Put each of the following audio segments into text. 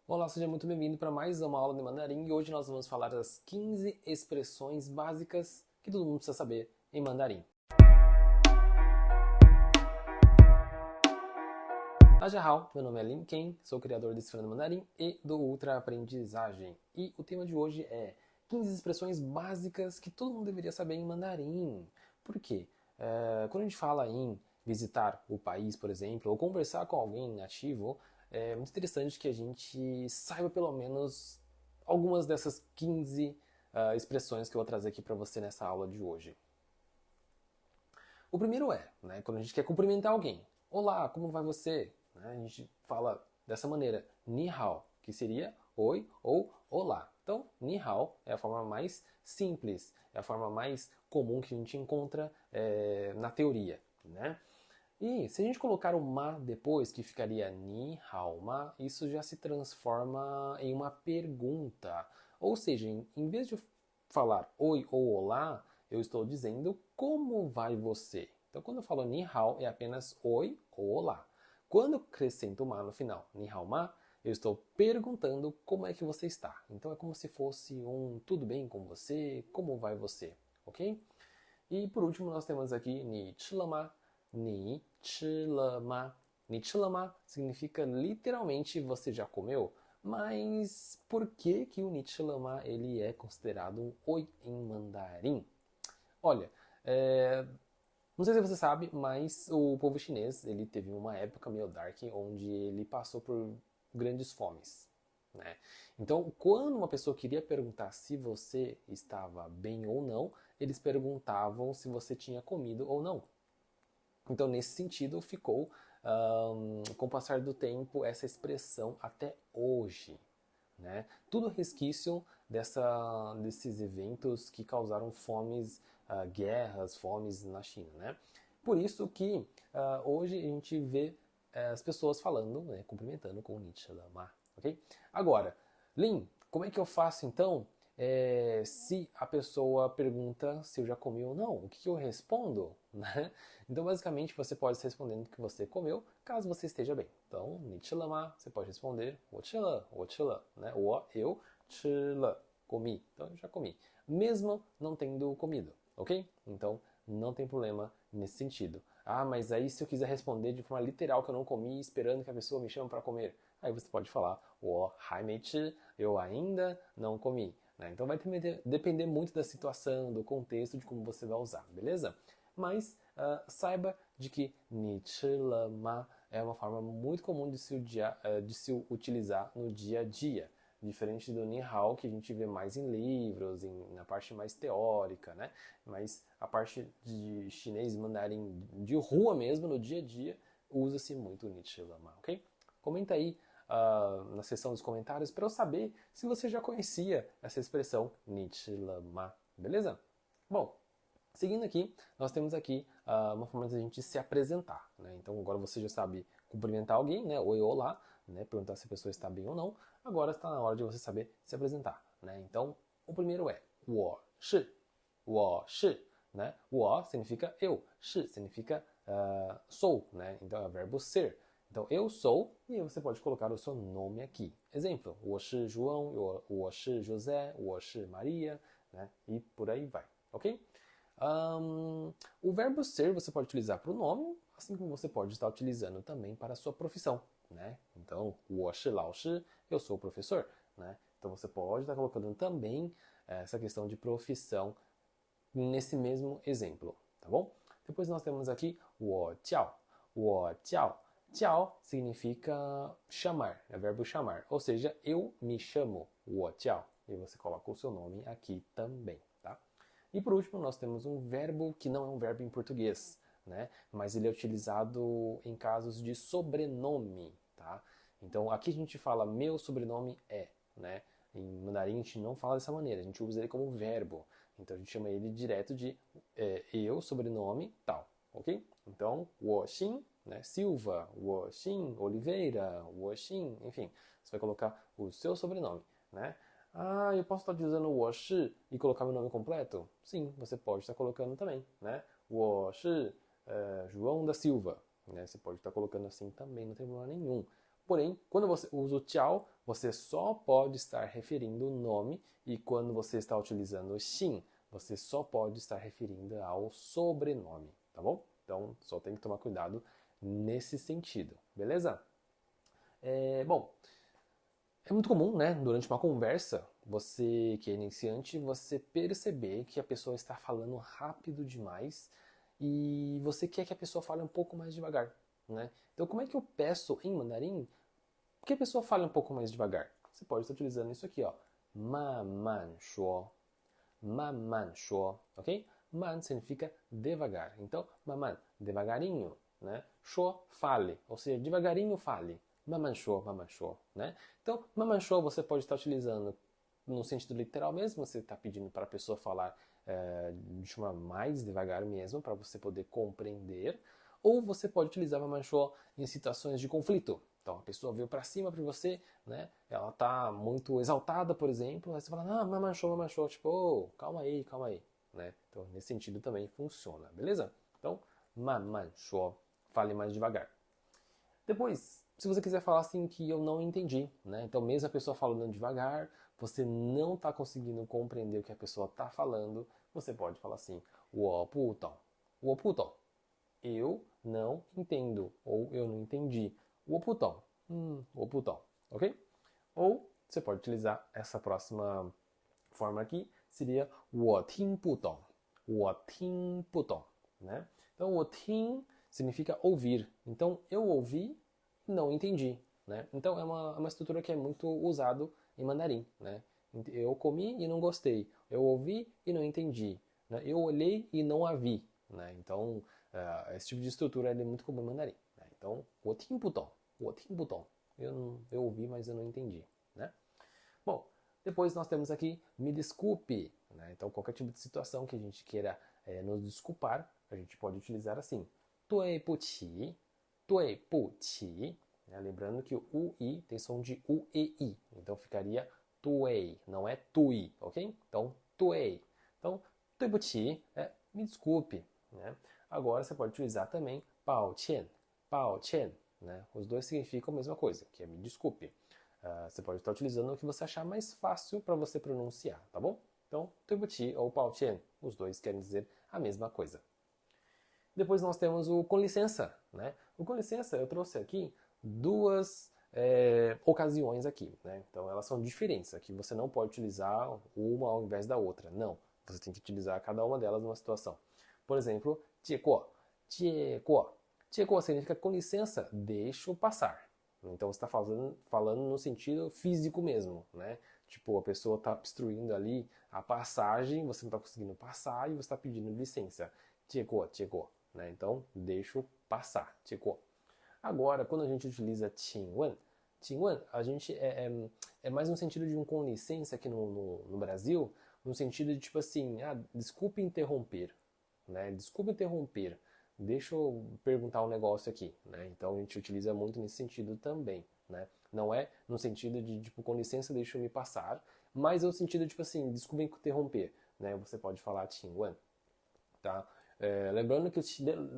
Olá, seja muito bem-vindo para mais uma aula de mandarim e hoje nós vamos falar das 15 expressões básicas que todo mundo precisa saber em mandarim. 大家好, meu nome é Lin Ken, sou o criador desse Falando Mandarim e do Ultra Aprendizagem. E o tema de hoje é 15 expressões básicas que todo mundo deveria saber em mandarim. Por quê? Quando a gente fala em visitar o país, por exemplo, ou conversar com alguém nativo, é muito interessante que a gente saiba pelo menos algumas dessas 15 expressões que eu vou trazer aqui para você nessa aula de hoje. O primeiro é, quando a gente quer cumprimentar alguém. Olá, como vai você? A gente fala dessa maneira, ni hao, que seria oi ou olá. Então, ni hao é a forma mais simples, é a forma mais comum que a gente encontra na teoria, né? E se a gente colocar o ma depois, que ficaria ni hao ma, isso já se transforma em uma pergunta. Ou seja, em vez de falar oi ou olá, eu estou dizendo como vai você. Então, quando eu falo ni hao, é apenas oi ou olá. Quando eu acrescento ma no final, ni hao ma, eu estou perguntando como é que você está. Então, é como se fosse um tudo bem com você, como vai você, ok? E por último, nós temos aqui ni chilama, ni chilama. Ni chilama significa literalmente você já comeu, mas por que que o ni chilama ele é considerado um oi em mandarim? Olha, não sei se você sabe, mas o povo chinês ele teve uma época meio dark onde ele passou por grandes fomes, né? Então, quando uma pessoa queria perguntar se você estava bem ou não, eles perguntavam se você tinha comido ou não. Então, nesse sentido, ficou, com o passar do tempo, essa expressão até hoje, né? Tudo resquício desses eventos que causaram fomes, guerras, fomes na China, né? Por isso que hoje a gente vê as pessoas falando, né, cumprimentando com Nietzsche Lama, ok? Agora, Lin, como é que eu faço então se a pessoa pergunta se eu já comi ou não? O que, que eu respondo? Né? Então, basicamente, você pode estar respondendo que você comeu, caso você esteja bem. Então, ni chi le ma, você pode responder, wo chi le, né? Eu chi le, comi. Então, eu já comi. Mesmo não tendo comido, ok? Então, não tem problema nesse sentido. Ah, mas aí se eu quiser responder de forma literal que eu não comi, esperando que a pessoa me chame para comer, aí você pode falar, wo hai mei chi, eu ainda não comi. Né? Então vai depender muito da situação, do contexto, de como você vai usar, beleza? Mas saiba de que ni chi le ma é uma forma muito comum de se utilizar no dia a dia. Diferente do ni hao, que a gente vê mais em livros, na parte mais teórica, né? Mas a parte de chinês e mandarim de rua mesmo, no dia a dia, usa-se muito o ni chi le ma, ok? Comenta aí na seção dos comentários para eu saber se você já conhecia essa expressão ni chi le ma, beleza? Bom, seguindo aqui, nós temos aqui uma forma de a gente se apresentar, né? Então agora você já sabe cumprimentar alguém, né? Oi, olá, né? Perguntar se a pessoa está bem ou não. Agora está na hora de você saber se apresentar, né? Então, o primeiro é 我是, né? 我 significa eu, 是 significa sou, né? Então é o verbo ser. Então, eu sou, e aí você pode colocar o seu nome aqui. Exemplo, 我是 João, 我是 José, 我是 Maria, né? E por aí vai, ok? O verbo ser você pode utilizar para o nome, assim como você pode estar utilizando também para a sua profissão, né? Então, 我是老师, eu sou o professor, né? Então você pode estar colocando também essa questão de profissão nesse mesmo exemplo, tá bom? Depois nós temos aqui 我叫, 我叫. 叫 significa chamar, é verbo chamar, ou seja, eu me chamo, 我叫. E você coloca o seu nome aqui também, tá? E por último, nós temos um verbo que não é um verbo em português, né? Mas ele é utilizado em casos de sobrenome, tá? Então, aqui a gente fala meu sobrenome é, né? Em mandarim a gente não fala dessa maneira, a gente usa ele como verbo. Então a gente chama ele direto de eu, sobrenome, tal, ok? Então, 我姓, né? Silva, 我姓 Oliveira, 我姓, enfim, você vai colocar o seu sobrenome, né? Ah, eu posso estar utilizando o 我是 e colocar meu nome completo? Sim, você pode estar colocando também, né? 我是 João da Silva, né? Você pode estar colocando assim também, não tem problema nenhum. Porém, quando você usa o tchau, você só pode estar referindo o nome, e quando você está utilizando o xin, você só pode estar referindo ao sobrenome, tá bom? Então, só tem que tomar cuidado nesse sentido, beleza? Bom, é muito comum, né, durante uma conversa, você que é iniciante, você perceber que a pessoa está falando rápido demais e você quer que a pessoa fale um pouco mais devagar, né? Então, como é que eu peço em mandarim que a pessoa fale um pouco mais devagar? Você pode estar utilizando isso aqui, ó, 慢慢说, 慢慢说, ok? Man significa devagar. Então, 慢慢, devagarinho, né? 说, fale, ou seja, devagarinho fale. 慢慢说, né? Então, 慢慢说você pode estar utilizando no sentido literal mesmo, você está pedindo para a pessoa falar de forma mais devagar mesmo, para você poder compreender. Ou você pode utilizar 慢慢说 em situações de conflito. Então, a pessoa veio para cima para você, né? Ela tá muito exaltada, por exemplo, aí você fala, ah, 慢慢说, tipo, oh, calma aí, né? Então, nesse sentido também funciona, beleza? Então, 慢慢说, fale mais devagar. Depois, se você quiser falar assim que eu não entendi, né? Então, mesmo a pessoa falando devagar, você não está conseguindo compreender o que a pessoa está falando, você pode falar assim, 我不懂, 我不懂. Eu não entendo, ou eu não entendi. 我不懂, 我不懂, ok? Ou você pode utilizar essa próxima forma aqui, seria 我听不懂, 我听不懂, né? Então, 我听 significa ouvir. Então, eu ouvi e não entendi, né? Então, é uma estrutura que é muito usado em mandarim, né? Eu comi e não gostei. Eu ouvi e não entendi. Né? Eu olhei e não a vi, né? Então, esse tipo de estrutura é muito comum em mandarim. Né? Então, 我听不懂, 我听不懂. Eu ouvi, mas eu não entendi, né? Bom, depois nós temos aqui me desculpe, né? Então, qualquer tipo de situação que a gente queira nos desculpar, a gente pode utilizar assim, 对不起, 对不起, né? Lembrando que o UI tem som de U e I, então ficaria 对, não é tui, ok? Então, 对. Então, 对不起 é me desculpe, né? Agora você pode utilizar também 抱歉, 抱歉, né? Os dois significam a mesma coisa, que é me desculpe. Você pode estar utilizando o que você achar mais fácil para você pronunciar, tá bom? Então, 对不起 ou 抱歉, os dois querem dizer a mesma coisa. Depois nós temos o com licença, né? O com licença eu trouxe aqui duas ocasiões aqui, né? Então elas são diferentes. Aqui você não pode utilizar uma ao invés da outra, não. Você tem que utilizar cada uma delas numa situação. Por exemplo, 借过, 借过. 借过significa com licença, deixa eu passar. Então você está falando no sentido físico mesmo, né? Tipo, a pessoa está obstruindo ali a passagem, você não está conseguindo passar e você está pedindo licença. 借过, 借过, né? Então, deixa eu passar. 借过. Agora, quando a gente utiliza 请问, 请问, a gente é mais no sentido de um com licença aqui no Brasil, no sentido de tipo assim, desculpe interromper, né? Desculpe interromper. Deixa eu perguntar um negócio aqui, né? Então a gente utiliza muito nesse sentido também, né? Não é no sentido de, tipo, com licença, deixa eu me passar, mas é no sentido, tipo assim, desculpe interromper, né? Você pode falar 请问, tá? Lembrando que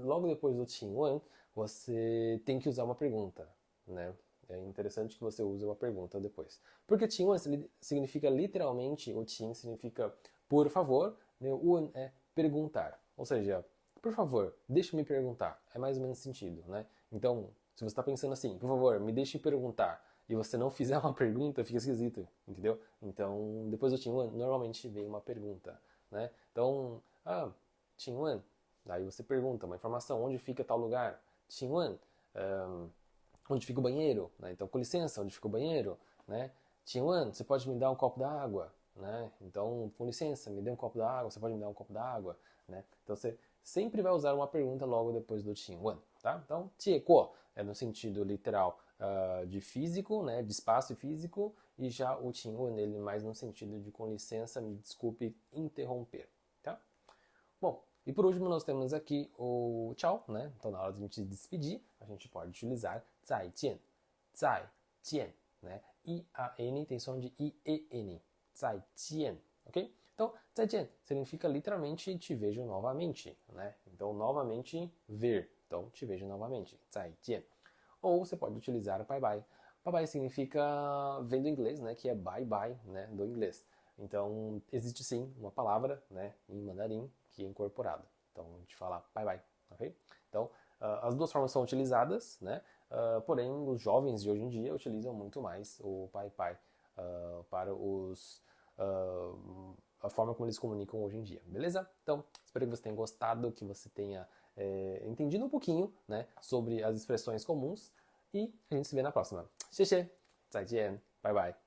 logo depois do 请问, você tem que usar uma pergunta, né? É interessante que você use uma pergunta depois. Porque 请问 significa literalmente, o 请 significa por favor, né? O 问 é perguntar. Ou seja, por favor, deixe-me perguntar. É mais ou menos sentido, né? Então, se você está pensando assim, por favor, me deixe perguntar, e você não fizer uma pergunta, fica esquisito, entendeu? Então, depois do 请问, normalmente vem uma pergunta, né? Então, 请问, aí você pergunta uma informação, onde fica tal lugar? 请问, onde fica o banheiro? Né? Então, com licença, onde fica o banheiro? Né? 请问, você pode me dar um copo d'água? Né? Então, com licença, me dê um copo d'água, você pode me dar um copo d'água? Né? Então, você sempre vai usar uma pergunta logo depois do 请问, tá? Então, 借过é no sentido literal de físico, né? De espaço físico, e já o 请问ele mais no sentido de com licença, me desculpe interromper, tá? Bom, e por último nós temos aqui o tchau, né? Então na hora de a gente se despedir, a gente pode utilizar 再见, 再见, né? I-A-N tem som de I-E-N, 再见, ok? Então, 再见 significa literalmente te vejo novamente, né? Então, novamente, ver. Então, te vejo novamente, 再见. ou você pode utilizar bye bye. Bye bye significa, vem do inglês, né, que é bye bye, né, do inglês. Então, existe sim uma palavra, né, em mandarim que é incorporada. Então, a gente fala bye bye, ok? Então, as duas formas são utilizadas, né? Porém, os jovens de hoje em dia utilizam muito mais o pai pai para a forma como eles comunicam hoje em dia, beleza? Então, espero que você tenha gostado, que você tenha entendido um pouquinho, né, sobre as expressões comuns e a gente se vê na próxima. 谢谢，再见，拜拜。